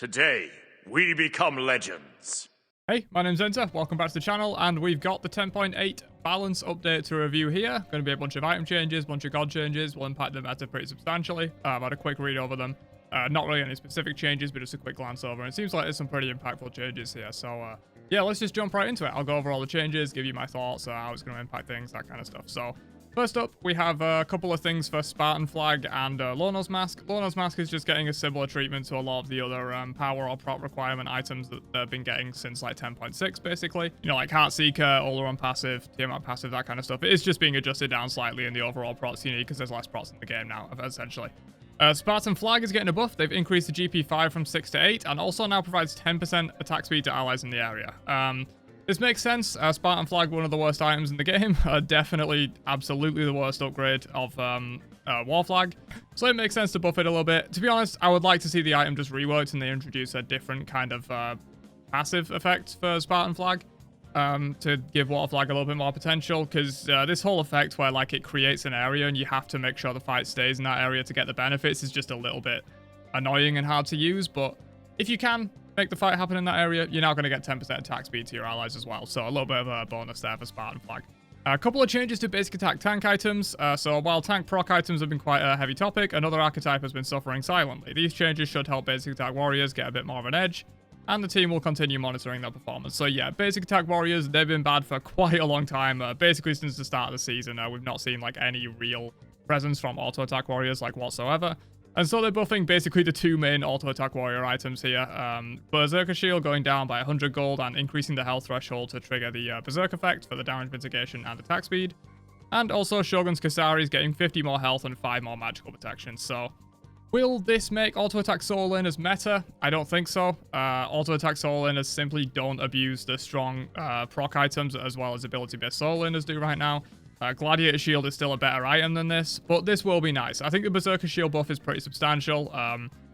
Today, we become legends. Hey, my name's Enter, welcome back to the channel, and we've got the 10.8 balance update to review here. Going to be a bunch of item changes, bunch of god changes, will impact the meta pretty substantially. I've had a quick read over them. Not really any specific changes, but just a quick glance over, and it seems like there's some pretty impactful changes here, so yeah, let's just jump right into it. I'll go over all the changes, give you my thoughts, how it's going to impact things, that kind of stuff. So, first up, we have a couple of things for Spartan Flag and Lono's Mask. Lono's Mask is just getting a similar treatment to a lot of the other power or prop requirement items that they've been getting since like 10.6, basically. You know, like Heart Seeker, Oleron passive, Tiamat passive, that kind of stuff. It is just being adjusted down slightly in the overall procs you need because there's less procs in the game now, essentially. Spartan Flag is getting a buff. They've increased the GP 5 from 6 to 8 and also now provides 10% attack speed to allies in the area. This makes sense. Spartan Flag, one of the worst items in the game. Definitely, absolutely the worst upgrade of War Flag. So it makes sense to buff it a little bit. To be honest, I would like to see the item just reworked and they introduce a different kind of passive effect for Spartan Flag to give War Flag a little bit more potential. Because this whole effect where like it creates an area and you have to make sure the fight stays in that area to get the benefits is just a little bit annoying and hard to use. But if you can make the fight happen in that area, you're now going to get 10% attack speed to your allies as well. So a little bit of a bonus there for Spartan Flag. A couple of changes to basic attack tank items. So while tank proc items have been quite a heavy topic, another archetype has been suffering silently. These changes should help basic attack warriors get a bit more of an edge, and the team will continue monitoring their performance. So yeah, basic attack warriors, they've been bad for quite a long time. Basically since the start of the season, we've not seen like any real presence from auto attack warriors like whatsoever. And so they're buffing basically the two main auto-attack warrior items here. Berserker Shield going down by 100 gold and increasing the health threshold to trigger the Berserk effect for the damage mitigation and attack speed. And also Shogun's Kasaris getting 50 more health and 5 more magical protection. So, will this make auto-attack soul laners meta? I don't think so. Auto-attack soul laners simply don't abuse the strong proc items as well as ability-based soul laners do right now. Gladiator Shield is still a better item than this, but this will be nice. I think the Berserker Shield buff is pretty substantial.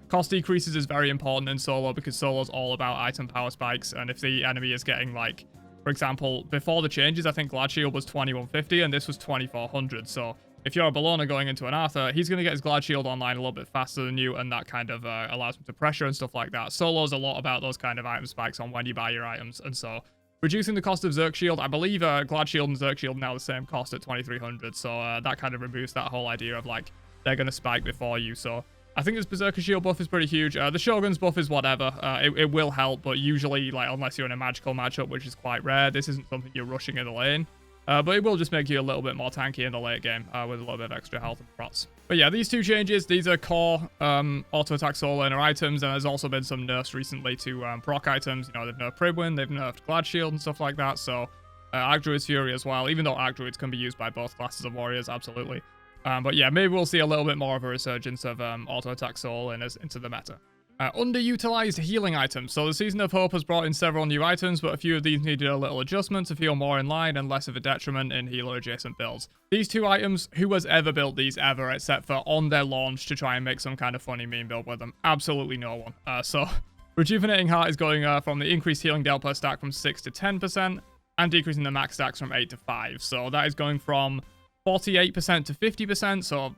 Cost decreases is very important in solo because solo's all about item power spikes, and if the enemy is getting like, for example, before the changes, I think Glad Shield was 2150 and this was 2400, so if you're a Bologna going into an Arthur, he's going to get his Glad Shield online a little bit faster than you, and that kind of allows him to pressure and stuff like that. Solo's a lot about those kind of item spikes on when you buy your items, and so reducing the cost of Zerk Shield, I believe Glad Shield and Zerk Shield are now the same cost at 2300, so that kind of removes that whole idea of like, they're going to spike before you, so I think this Berserker Shield buff is pretty huge. The Shogun's buff is whatever, it will help, but usually, like, unless you're in a magical matchup, which is quite rare, this isn't something you're rushing in the lane. But it will just make you a little bit more tanky in the late game with a little bit of extra health and prots. But yeah, these two changes, these are core auto-attack soul laner items, and there's also been some nerfs recently to proc items. You know, they've nerfed Pribwin, they've nerfed Glad Shield and stuff like that, so Archdruid's Fury as well, even though Archdruids can be used by both classes of warriors, absolutely. But yeah, maybe we'll see a little bit more of a resurgence of auto-attack soul laners into the meta. Underutilized healing items. So the Season of Hope has brought in several new items, but a few of these needed a little adjustment to feel more in line and less of a detriment in healer-adjacent builds. These two items, who has ever built these ever, except for on their launch to try and make some kind of funny meme build with them? Absolutely no one. So Rejuvenating Heart is going from the increased healing dealt per stack from 6 to 10%, and decreasing the max stacks from 8 to 5. So that is going from 48% to 50%, so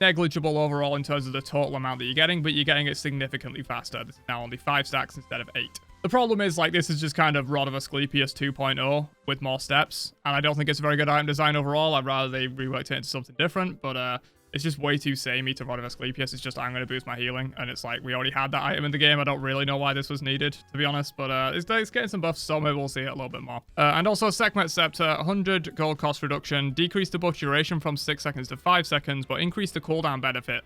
negligible overall in terms of the total amount that you're getting, but you're getting it significantly faster. This is now only 5 stacks instead of 8. The problem is, like, this is just kind of Rod of Asclepius 2.0 with more steps, and I don't think it's a very good item design overall. I'd rather they reworked it into something different, but it's just way too samey to Rod of Asclepius. It's just, I'm going to boost my healing, and it's like, we already had that item in the game. I don't really know why this was needed, to be honest, but it's getting some buffs, so maybe we'll see it a little bit more. And also, Segmentscepter, 100 gold cost reduction, decreased the buff duration from 6 seconds to 5 seconds, but increased the cooldown benefit,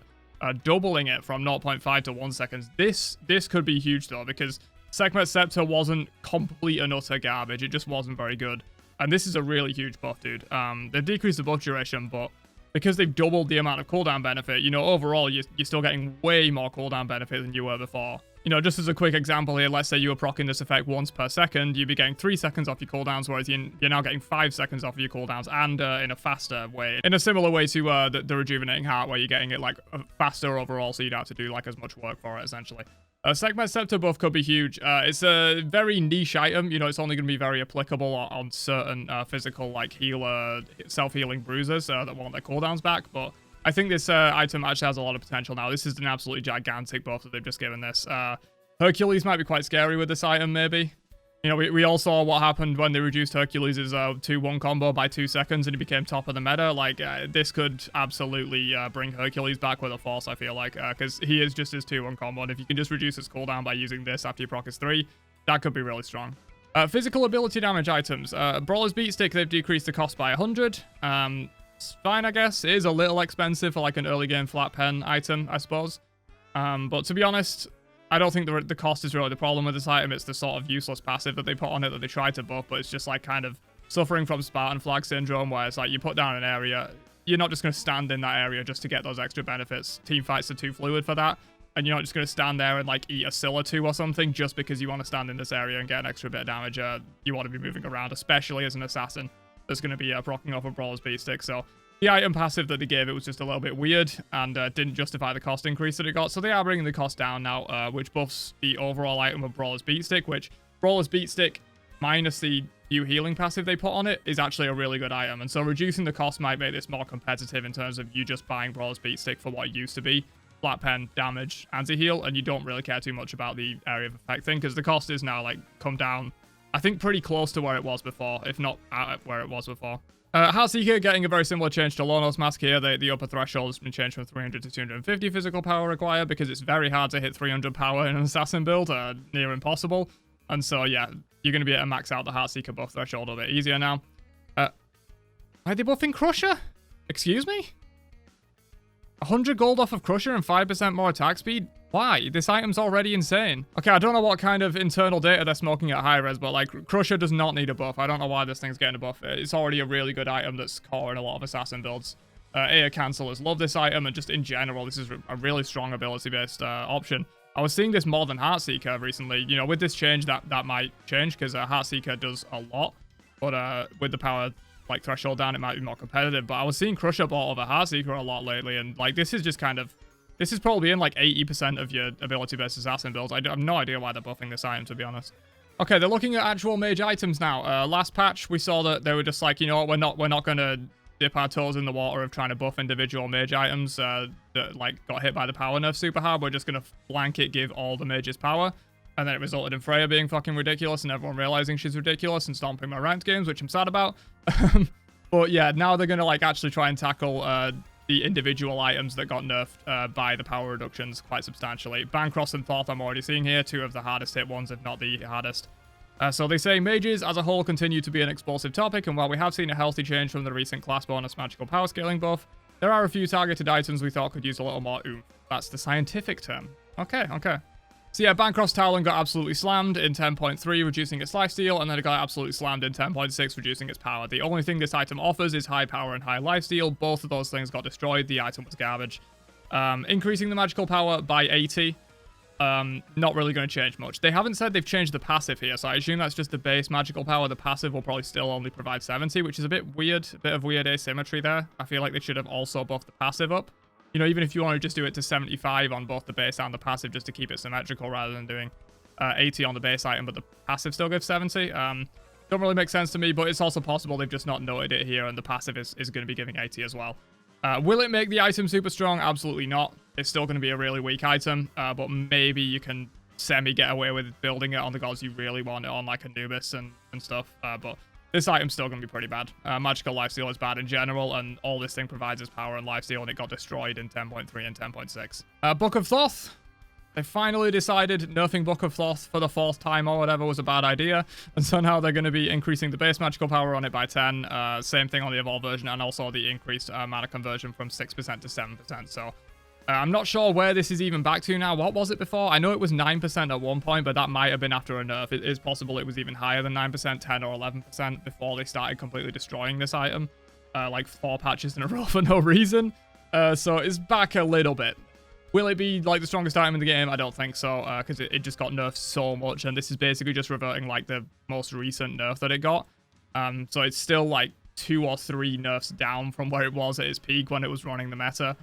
doubling it from 0.5 to 1 second. This could be huge, though, because Segmentscepter wasn't complete and utter garbage. It just wasn't very good. And this is a really huge buff, dude. They decreased the buff duration, but because they've doubled the amount of cooldown benefit, you know, overall, you're still getting way more cooldown benefit than you were before. You know, just as a quick example here, let's say you were proccing this effect once per second, you'd be getting 3 seconds off your cooldowns, whereas you're now getting 5 seconds off of your cooldowns, and in a faster way. In a similar way to the Rejuvenating Heart, where you're getting it, like, faster overall, so you don't have to do, like, as much work for it, essentially. Segmentscepter buff could be huge. It's a very niche item. You know, it's only going to be very applicable on certain physical, like, healer, self-healing bruisers that want their cooldowns back, but I think this item actually has a lot of potential now. This is an absolutely gigantic buff that they've just given this. Hercules might be quite scary with this item, maybe. You know, we all saw what happened when they reduced Hercules' 2-1 combo by 2 seconds and he became top of the meta. Like, this could absolutely bring Hercules back with a force, I feel like, because he is just his 2-1 combo, and if you can just reduce his cooldown by using this after you proc his 3, that could be really strong. Physical ability damage items. Brawler's Beatstick, they've decreased the cost by 100. It's fine, I guess. It is a little expensive for, like, an early game flat pen item, I suppose. But to be honest, I don't think the cost is really the problem with this item. It's the sort of useless passive that they put on it that they try to buff, but it's just like kind of suffering from Spartan Flag syndrome, where it's like you put down an area, you're not just going to stand in that area just to get those extra benefits. Team fights are too fluid for that, and you're not just going to stand there and like eat a Scylla 2 or something just because you want to stand in this area and get an extra bit of damage. You want to be moving around, especially as an assassin that's going to be proccing off a Brawler's Beatstick. So the item passive that they gave it was just a little bit weird and didn't justify the cost increase that it got. So they are bringing the cost down now, which buffs the overall item of Brawler's Beatstick, which Brawler's Beatstick minus the new healing passive they put on it is actually a really good item. And so reducing the cost might make this more competitive in terms of you just buying Brawler's Beatstick for what it used to be. Flat pen, damage, anti-heal, and you don't really care too much about the area of effect thing because the cost is now like come down, I think, pretty close to where it was before, if not at where it was before. Heartseeker getting a very similar change to Lonos Mask here. The upper threshold has been changed from 300 to 250 physical power required because it's very hard to hit 300 power in an assassin build, near impossible. And so, yeah, you're going to be able to max out the Heartseeker buff threshold a bit easier now. Are they buffing Crusher? Excuse me? 100 gold off of Crusher and 5% more attack speed? Why? This item's already insane. Okay, I don't know what kind of internal data they're smoking at high res, but like Crusher does not need a buff. I don't know why this thing's getting a buff. It's already a really good item that's core in a lot of assassin builds. AA cancelers love this item, and just in general, this is a really strong ability-based option. I was seeing this more than Heartseeker recently. You know, with this change, that might change because Heartseeker does a lot, but with the power like threshold down, it might be more competitive. But I was seeing Crusher bought over Heartseeker a lot lately, and like this is just kind of. This is probably in like 80% of your ability-based assassin builds. I have no idea why they're buffing this item, to be honest. Okay, they're looking at actual mage items now. Last patch, we saw that they were just like, you know what, we're not going to dip our toes in the water of trying to buff individual mage items that like got hit by the power nerf super hard. We're just going to blanket give all the mages power. And then it resulted in Freya being fucking ridiculous and everyone realizing she's ridiculous and stomping my ranked games, which I'm sad about. But yeah, now they're going to like actually try and tackle the individual items that got nerfed by the power reductions quite substantially. Bancross and Thoth I'm already seeing here, 2 of the hardest hit ones, if not the hardest. So they say mages as a whole continue to be an explosive topic, and while we have seen a healthy change from the recent class bonus magical power scaling buff, there are a few targeted items we thought could use a little more oomph. That's the scientific term. Okay. So yeah, Bancross Talon got absolutely slammed in 10.3, reducing its lifesteal, and then it got absolutely slammed in 10.6, reducing its power. The only thing this item offers is high power and high lifesteal. Both of those things got destroyed. The item was garbage. Increasing the magical power by 80, not really going to change much. They haven't said they've changed the passive here, so I assume that's just the base magical power. The passive will probably still only provide 70, which is a bit weird, a bit of weird asymmetry there. I feel like they should have also buffed the passive up. You know, even if you want to just do it to 75 on both the base and the passive just to keep it symmetrical rather than doing 80 on the base item, but the passive still gives 70. Don't really make sense to me, but it's also possible they've just not noted it here and the passive is going to be giving 80 as well. Will it make the item super strong? Absolutely not. It's still going to be a really weak item, but maybe you can semi-get away with building it on the gods you really want it on, like Anubis and stuff, but this item's still going to be pretty bad. Magical lifesteal is bad in general, and all this thing provides is power and lifesteal, and it got destroyed in 10.3 and 10.6. Book of Thoth. They finally decided nerfing Book of Thoth for the 4th time or whatever was a bad idea, and so now they're going to be increasing the base magical power on it by 10. Same thing on the evolved version, and also the increased mana conversion from 6% to 7%. So I'm not sure where this is even back to now. What was it before? I know it was 9% at one point, but that might have been after a nerf. It is possible it was even higher than 9%, 10 or 11% before they started completely destroying this item. Like 4 patches in a row for no reason. So it's back a little bit. Will it be like the strongest item in the game? I don't think so, because it just got nerfed so much, and this is basically just reverting like the most recent nerf that it got. So it's still like 2 or 3 nerfs down from where it was at its peak when it was running the meta.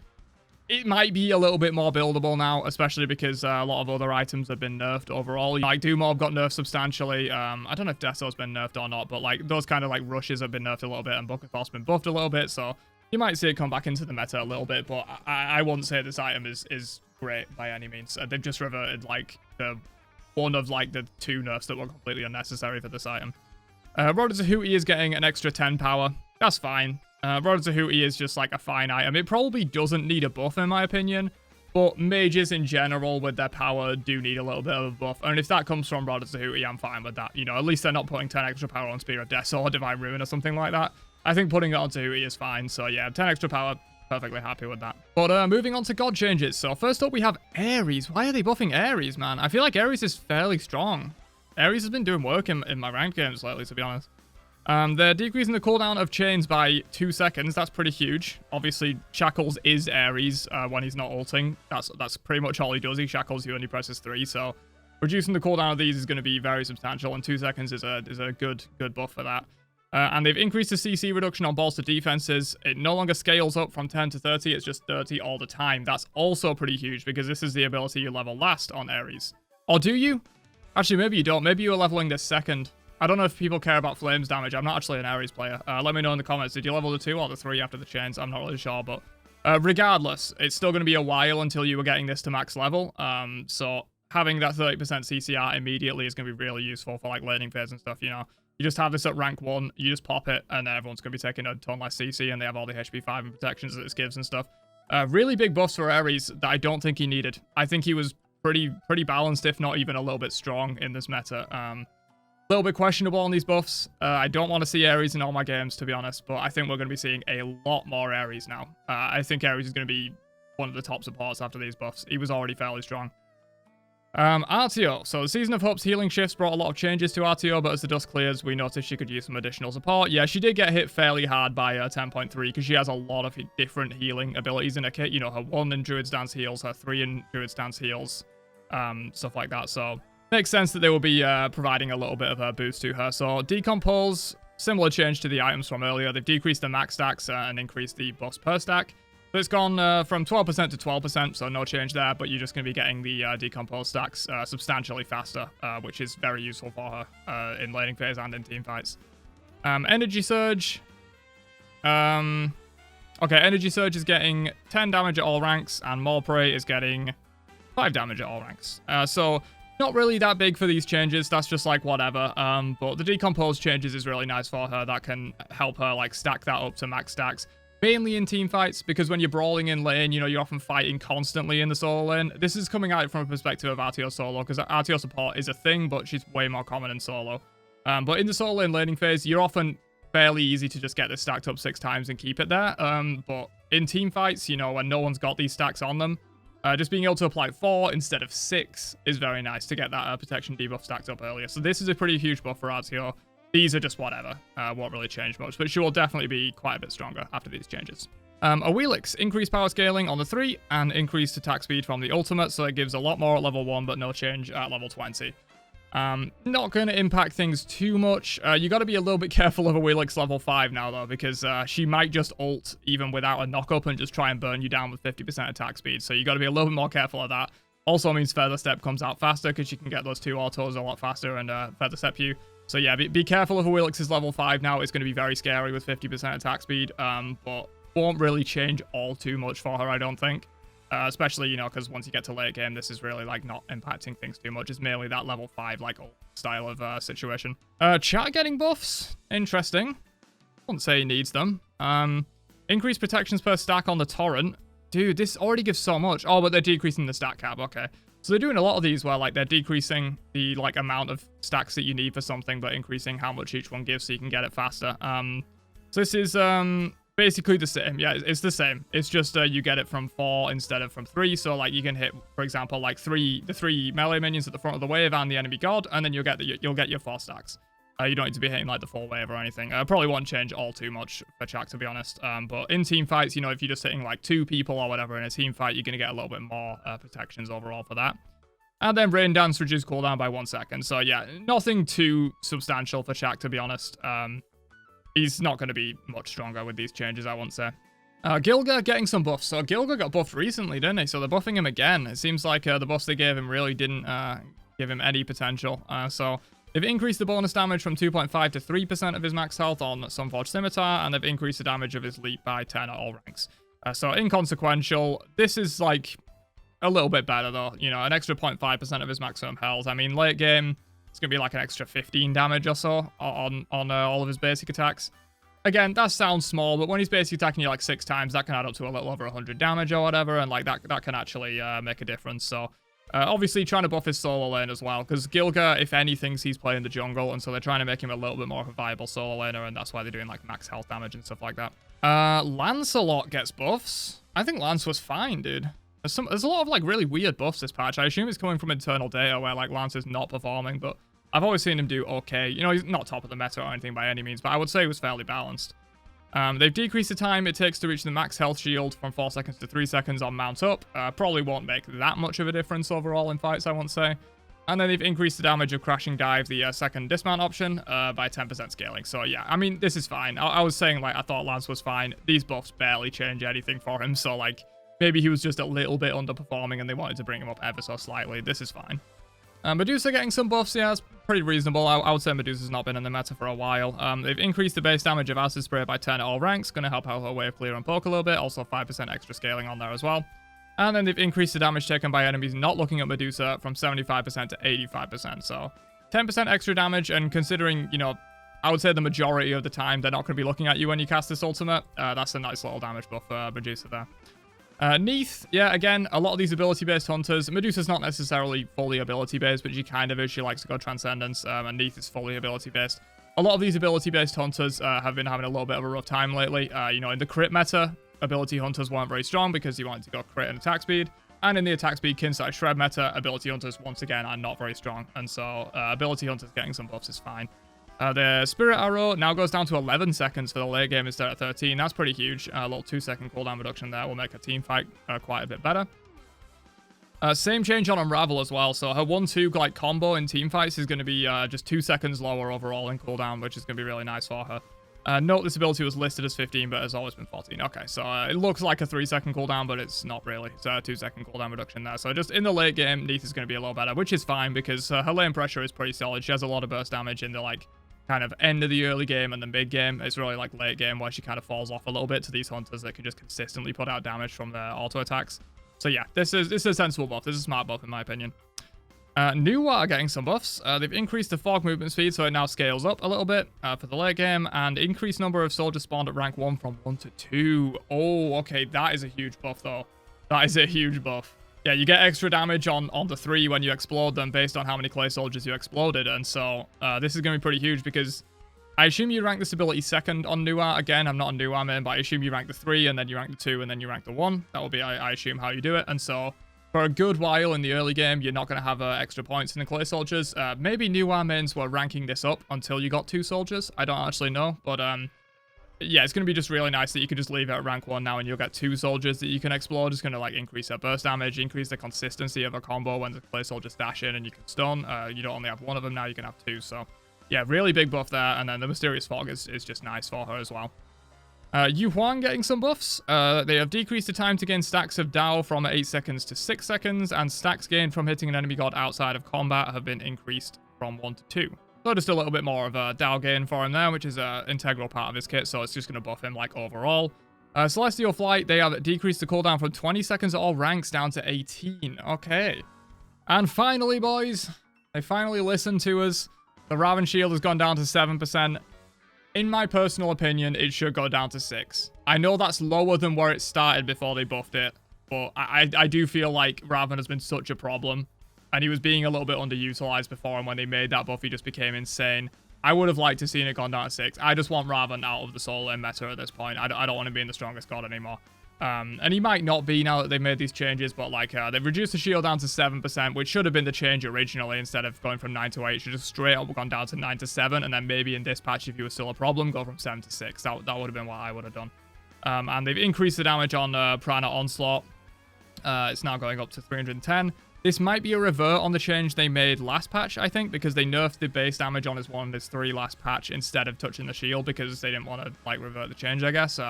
It might be a little bit more buildable now, especially because a lot of other items have been nerfed overall. Like Doomorb got nerfed substantially. I don't know if Deso's been nerfed or not, but like those kind of like rushes have been nerfed a little bit, and Book of Thoth's been buffed a little bit, so you might see it come back into the meta a little bit, but I wouldn't say this item is great by any means. They've just reverted like the one of like the 2 nerfs that were completely unnecessary for this item. Rodazahooty is getting an extra 10 power. That's fine. Rodazahooty is just like a fine item. It probably doesn't need a buff in my opinion, but mages in general with their power do need a little bit of a buff. And if that comes from Rodazahooty, I'm fine with that. You know, at least they're not putting 10 extra power on Spear of Death or Divine Ruin or something like that. I think putting it on Tahooty is fine. So yeah, 10 extra power, perfectly happy with that. But moving on to god changes. So first up we have Aries. Why are they buffing Aries, man? I feel like Aries is fairly strong. Aries has been doing work in my ranked games lately, to be honest. They're decreasing the cooldown of chains by 2 seconds. That's pretty huge. Obviously, Shackles is Aries when he's not ulting. That's pretty much all he does. He shackles you and he presses 3. So reducing the cooldown of these is going to be very substantial, and 2 seconds is a good buff for that. And they've increased the CC reduction on bolster defenses. It no longer scales up from 10 to 30. It's just 30 all the time. That's also pretty huge because this is the ability you level last on Aries. Or do you? Actually, maybe you don't. Maybe you're leveling this second. I don't know if people care about flames damage. I'm not actually an Aries player. Let me know in the comments. Did you level the 2 or the 3 after the chains? I'm not really sure, but regardless, it's still going to be a while until you were getting this to max level. So having that 30% CCR immediately is going to be really useful for like laning phase and stuff, you know. You just have this at rank 1, you just pop it, and everyone's going to be taking a ton less CC, and they have all the HP 5 and protections that this gives and stuff. Really big buffs for Aries that I don't think he needed. I think he was pretty balanced, if not even a little bit strong in this meta. A little bit questionable on these buffs. I don't want to see Aries in all my games, to be honest, but I think we're going to be seeing a lot more Aries now. I think Aries is going to be one of the top supports after these buffs. He was already fairly strong. RTO. So the Season of Hope's healing shifts brought a lot of changes to RTO, but as the dust clears, we noticed she could use some additional support. Yeah, she did get hit fairly hard by 10.3 because she has a lot of different healing abilities in her kit. You know, her 1 in Druid's Dance heals, her 3 in Druid's Dance heals, stuff like that. So makes sense that they will be providing a little bit of a boost to her. So Decompose, similar change to the items from earlier. They've decreased the max stacks and increased the buffs per stack. So it's gone from 12% to 12%, so no change there, but you're just going to be getting the Decompose stacks substantially faster, which is very useful for her in laning phase and in team fights. Energy Surge. Okay, Energy Surge is getting 10 damage at all ranks, and Morprey is getting 5 damage at all ranks. So not really that big for these changes, that's just like whatever. But the Decompose changes is really nice for her. That can help her like stack that up to max stacks. Mainly in team fights, because when you're brawling in lane, you know, you're often fighting constantly in the solo lane. This is coming at it from a perspective of RTO solo, because RTO support is a thing, but she's way more common in solo. But in the solo lane laning phase, you're often fairly easy to just get this stacked up 6 times and keep it there. But in team fights, you know, when no one's got these stacks on them, just being able to apply 4 instead of 6 is very nice to get that protection debuff stacked up earlier. So this is a pretty huge buff for RTO. These are just whatever. Won't really change much, but she will definitely be quite a bit stronger after these changes. A Wheelock's increased power scaling on the 3 and increased attack speed from the ultimate, so it gives a lot more at level 1, but no change at level 20. Not going to impact things too much. You got to be a little bit careful of a Wheelock's level 5 now, though, because she might just ult even without a knock-up and just try and burn you down with 50% attack speed, so you got to be a little bit more careful of that. Also means Feather Step comes out faster, because you can get those 2 autos a lot faster and Feather Step you. So yeah, be careful if a Wheelock's is level 5 now. It's going to be very scary with 50% attack speed, but won't really change all too much for her, I don't think. Especially, you know, because once you get to late game, this is really, like, not impacting things too much. It's mainly that level 5, like, old style of situation. Chat getting buffs. Interesting. I wouldn't say he needs them. Increased protections per stack on the Torrent. Dude, this already gives so much. Oh, but they're decreasing the stat cap. Okay. So they're doing a lot of these where, like, they're decreasing the, like, amount of stacks that you need for something, but increasing how much each one gives so you can get it faster. So this is basically the same. Yeah, it's the same. It's just you get it from 4 instead of from 3. So, like, you can hit, for example, like, the 3 melee minions at the front of the wave and the enemy god, and then you'll get your 4 stacks. You don't need to be hitting, like, the full wave or anything. Probably won't change all too much for Shaq, to be honest. But in team fights, you know, if you're just hitting, like, 2 people or whatever in a team fight, you're going to get a little bit more protections overall for that. And then Rain Dance reduced cooldown by 1 second. So, yeah, nothing too substantial for Shaq, to be honest. He's not going to be much stronger with these changes, I won't say. Gilgar getting some buffs. So, Gilgar got buffed recently, didn't he? So, they're buffing him again. It seems like the buffs they gave him really didn't give him any potential. So... they've increased the bonus damage from 2.5 to 3% of his max health on Sunforged Scimitar, and they've increased the damage of his leap by 10 at all ranks. So inconsequential. This is like a little bit better, though. You know, an extra 0.5% of his maximum health. I mean, late game, it's going to be like an extra 15 damage or so on all of his basic attacks. Again, that sounds small, but when he's basic attacking you like 6 times, that can add up to a little over 100 damage or whatever, and like that can actually make a difference. So obviously trying to buff his solo lane as well, because Gilgar, if anything, he's playing the jungle, and so they're trying to make him a little bit more of a viable solo laner, and that's why they're doing like max health damage and stuff like that. Lancelot gets buffs. I think Lance was fine, dude. There's a lot of like really weird buffs this patch. I assume it's coming from internal data where like Lance is not performing, but I've always seen him do okay. You know, he's not top of the meta or anything by any means, but I would say he was fairly balanced. They've decreased the time it takes to reach the max health shield from 4 seconds to 3 seconds on mount up. Probably won't make that much of a difference overall in fights, I won't say. And then they've increased the damage of crashing dive, the second dismount option, by 10% scaling. So yeah, I mean, this is fine. I was saying, like, I thought Lance was fine. These buffs barely change anything for him, so like, maybe he was just a little bit underperforming and they wanted to bring him up ever so slightly. This is fine. Medusa getting some buffs, yeah, it's pretty reasonable. I would say Medusa's not been in the meta for a while. They've increased the base damage of Acid Spray by 10 at all ranks, going to help out her wave clear and poke a little bit, also 5% extra scaling on there as well. And then they've increased the damage taken by enemies not looking at Medusa from 75% to 85%, so 10% extra damage, and considering, you know, I would say the majority of the time they're not going to be looking at you when you cast this ultimate, that's a nice little damage buff for Medusa there. Neath, yeah, again, a lot of these ability-based hunters, Medusa's not necessarily fully ability-based, but she kind of is. She likes to go Transcendence, and Neath is fully ability-based. A lot of these ability-based hunters have been having a little bit of a rough time lately. You know, in the crit meta, ability hunters weren't very strong because you wanted to go crit and attack speed. And in the attack speed kin-size shred meta, ability hunters, once again, are not very strong. And so, ability hunters getting some buffs is fine. The Spirit Arrow now goes down to 11 seconds for the late game instead of 13. That's pretty huge. A little 2-second cooldown reduction there will make a team fight quite a bit better. Same change on Unravel as well. So her 1-2 like combo in team fights is going to be just 2 seconds lower overall in cooldown, which is going to be really nice for her. Note this ability was listed as 15, but has always been 14. Okay, so it looks like a 3-second cooldown, but it's not really. It's a 2-second cooldown reduction there. So just in the late game, Neath is going to be a little better, which is fine because her lane pressure is pretty solid. She has a lot of burst damage in the like kind of end of the early game and the mid game. It's really like late game where she kind of falls off a little bit to these hunters that can just consistently put out damage from their auto attacks. So yeah, this is a sensible buff. This is a smart buff in my opinion. New are getting some buffs. They've increased the fog movement speed, so it now scales up a little bit for the late game, and increased number of soldiers spawned at rank 1 from 1 to 2. Oh, okay, that is a huge buff though. That is a huge buff. Yeah, you get extra damage on the 3 when you explode them based on how many clay soldiers you exploded, and so this is going to be pretty huge because I assume you rank this ability second on Nuar. Again, I'm not a Nuar main, but I assume you rank the 3, and then you rank the 2, and then you rank the 1. That will be, I assume, how you do it, and so for a good while in the early game, you're not going to have extra points in the clay soldiers. Maybe Nuar mains were ranking this up until you got 2 soldiers. I don't actually know, but yeah, it's going to be just really nice that you can just leave it at rank 1 now and you'll get 2 soldiers that you can explode. It's going to like increase their burst damage, increase the consistency of a combo when the clay soldiers dash in and you can stun. You don't only have 1 of them now, you can have 2. So yeah, really big buff there. And then the Mysterious Fog is just nice for her as well. Juan getting some buffs. They have decreased the time to gain stacks of Dow from 8 seconds to 6 seconds, and stacks gained from hitting an enemy god outside of combat have been increased from 1 to 2. So just a little bit more of a Dow gain for him there, which is an integral part of his kit, so it's just going to buff him like overall. Celestial Flight, they have decreased the cooldown from 20 seconds at all ranks down to 18. Okay. And finally, boys, they finally listened to us. The Raven Shield has gone down to 7%. In my personal opinion, it should go down to 6. I know that's lower than where it started before they buffed it, but I do feel like Raven has been such a problem. And he was being a little bit underutilized before, and when they made that buff, he just became insane. I would have liked to seen it gone down to 6. I just want Raven out of the solo lane meta at this point. I don't want him being the strongest god anymore. And he might not be now that they've made these changes, but like they've reduced the shield down to 7%, which should have been the change originally. Instead of going from 9 to 8, it should just straight up gone down to 9 to 7, and then maybe in this patch, if you were still a problem, go from 7 to 6. That would have been what I would have done. And they've increased the damage on Prana Onslaught. It's now going up to 310. This might be a revert on the change they made last patch, I think, because they nerfed the base damage on his 1 and his 3 last patch instead of touching the shield because they didn't want to like revert the change, I guess.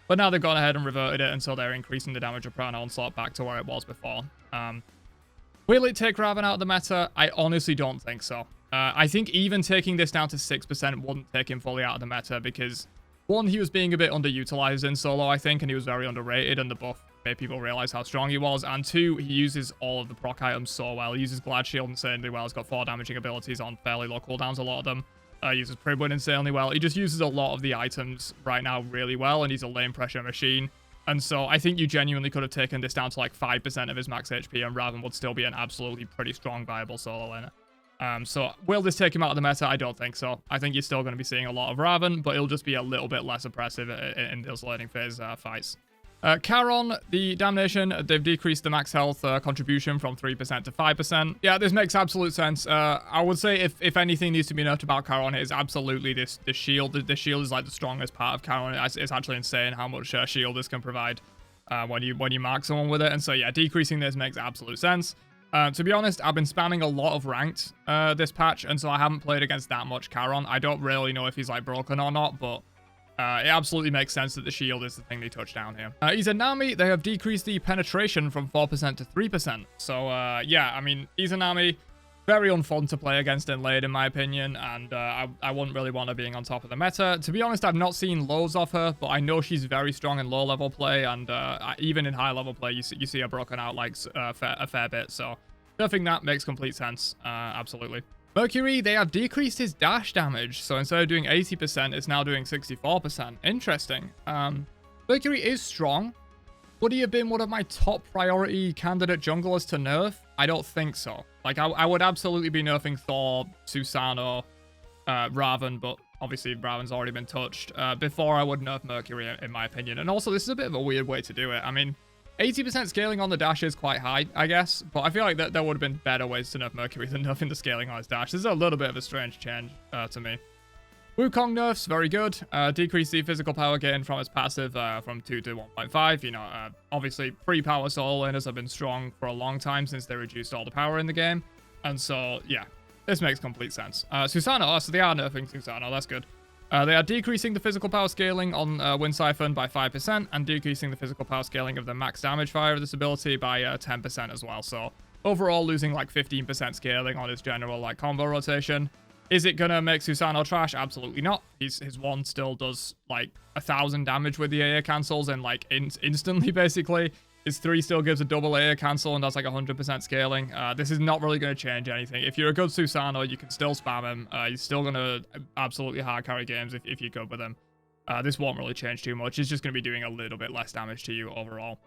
But now they've gone ahead and reverted it, and so they're increasing the damage of Prana Onslaught back to where it was before. Will it take Raven out of the meta? I honestly don't think so. I think even taking this down to 6% wouldn't take him fully out of the meta because, 1, he was being a bit underutilized in solo, I think, and he was very underrated, and the buff made people realize how strong he was. And 2, he uses all of the proc items so well. He uses Glad Shield insanely well. He's got 4 damaging abilities on fairly low cooldowns, a lot of them. Uses Pribwin insanely well. He just uses a lot of the items right now really well, and he's a lane pressure machine. And so I think you genuinely could have taken this down to like 5% of his max HP, and Raven would still be an absolutely pretty strong, viable solo laner. So will this take him out of the meta? I don't think so. I think you're still going to be seeing a lot of Raven, but it'll just be a little bit less oppressive in those laning phase fights. Karon, the Damnation, they've decreased the max health contribution from 3% to 5%. Yeah, this makes absolute sense. I would say if anything needs to be nerfed about Karon, it is absolutely this shield. The shield is like the strongest part of Karon. It's actually insane how much shield this can provide when you mark someone with it. And so yeah, decreasing this makes absolute sense. To be honest, I've been spamming a lot of ranked this patch, and so I haven't played against that much Karon. I don't really know if he's like broken or not, but it absolutely makes sense that the shield is the thing they touch down here. Izanami, they have decreased the penetration from 4% to 3%. So, yeah, I mean, Izanami, very unfun to play against in lane, in my opinion, and I wouldn't really want her being on top of the meta. To be honest, I've not seen loads of her, but I know she's very strong in low-level play, and even in high-level play, you see her broken out like a fair bit. So, nerfing that makes complete sense, absolutely. Mercury, they have decreased his dash damage, so instead of doing 80%, it's now doing 64%. Interesting. Mercury is strong. Would he have been one of my top priority candidate junglers to nerf? I don't think so. Like, I would absolutely be nerfing Thor, Susano, Raven, but obviously Raven's already been touched, before I would nerf Mercury, in my opinion. And also, this is a bit of a weird way to do it. I mean, 80% scaling on the dash is quite high, I guess, but I feel like there would have been better ways to nerf Mercury than nerfing the scaling on his dash. This is a little bit of a strange change to me. Wukong nerfs, very good. Decrease the physical power gain from his passive from 2 to 1.5. You know, obviously, free power solo laners have been strong for a long time since they reduced all the power in the game. And so, yeah, this makes complete sense. Susano, so they are nerfing Susano, that's good. They are decreasing the physical power scaling on Wind Siphon by 5% and decreasing the physical power scaling of the max damage fire of this ability by 10% as well. So overall losing like 15% scaling on his general like combo rotation. Is it gonna make Susano trash? Absolutely not. His one still does like 1,000 damage with the AA cancels and like instantly basically. His 3 still gives a double AA cancel and does like 100% scaling. This is not really going to change anything. If you're a good Susano, you can still spam him. He's still going to absolutely hard carry games if you're good with him. This won't really change too much. It's just going to be doing a little bit less damage to you overall.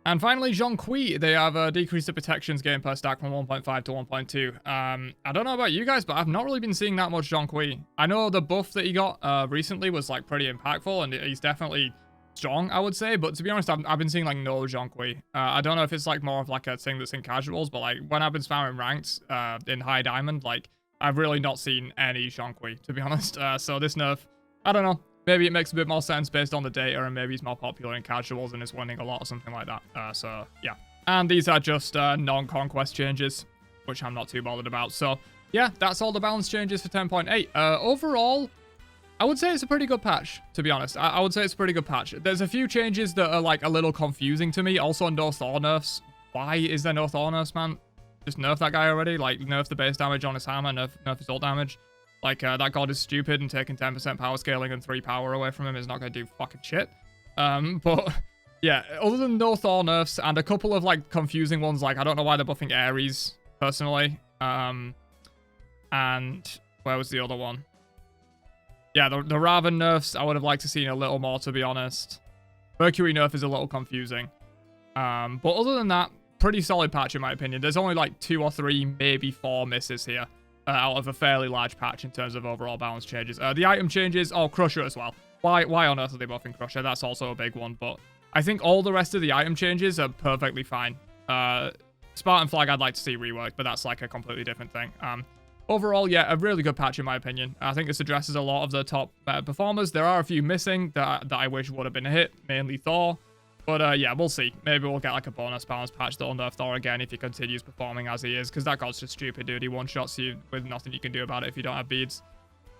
And finally, Zhonghui, they have decreased the protections gain per stack from 1.5 to 1.2. I don't know about you guys, but I've not really been seeing that much Zhonghui. I know the buff that he got recently was like pretty impactful, and he's definitely strong, I would say, but to be honest, I've been seeing like no Zhonghui. I don't know if it's like more of like a thing that's in casuals, but like when I've been spamming ranks in high diamond, like I've really not seen any Zhonghui, to be honest. So this nerf, I don't know, maybe it makes a bit more sense based on the data, and maybe he's more popular in casuals and is winning a lot or something like that. So yeah, and these are just non-conquest changes, which I'm not too bothered about. So yeah, that's all the balance changes for 10.8. Overall, I would say it's a pretty good patch, to be honest. I would say it's a pretty good patch. There's a few changes that are, like, a little confusing to me. Also, no Thor nerfs. Why is there no Thor nerfs, man? Just nerf that guy already. Like, nerf the base damage on his hammer, nerf his ult damage. Like, that god is stupid, and taking 10% power scaling and 3 power away from him is not going to do fucking shit. But, yeah, other than no Thor nerfs, and a couple of, like, confusing ones, like, I don't know why they're buffing Aries, personally. And where was the other one? Yeah, the Raven nerfs, I would have liked to see a little more, to be honest. Mercury nerf is a little confusing. But other than that, pretty solid patch in my opinion. There's only like 2 or 3, maybe 4 misses here out of a fairly large patch in terms of overall balance changes. The item changes, oh, Crusher as well. Why on earth are they buffing Crusher? That's also a big one, but I think all the rest of the item changes are perfectly fine. Spartan Flag I'd like to see reworked, but that's like a completely different thing. Overall, yeah, a really good patch in my opinion. I think this addresses a lot of the top performers. There are a few missing that I wish would have been hit, mainly Thor. But yeah, we'll see. Maybe we'll get like a bonus balance patch that'll nerf Thor again if he continues performing as he is, because that god's just stupid, dude. He one-shots you with nothing you can do about it if you don't have beads.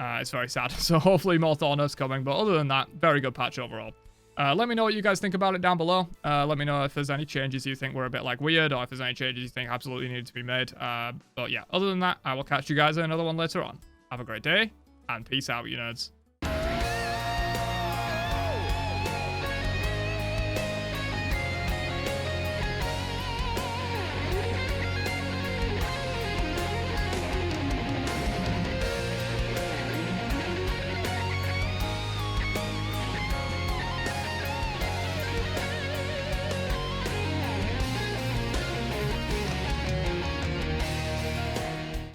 It's very sad. So hopefully more Thor nerfs coming, but other than that, very good patch overall. Let me know what you guys think about it down below. Let me know if there's any changes you think were a bit like weird, or if there's any changes you think absolutely needed to be made. But yeah, other than that, I will catch you guys in another one later on. Have a great day, and peace out, you nerds.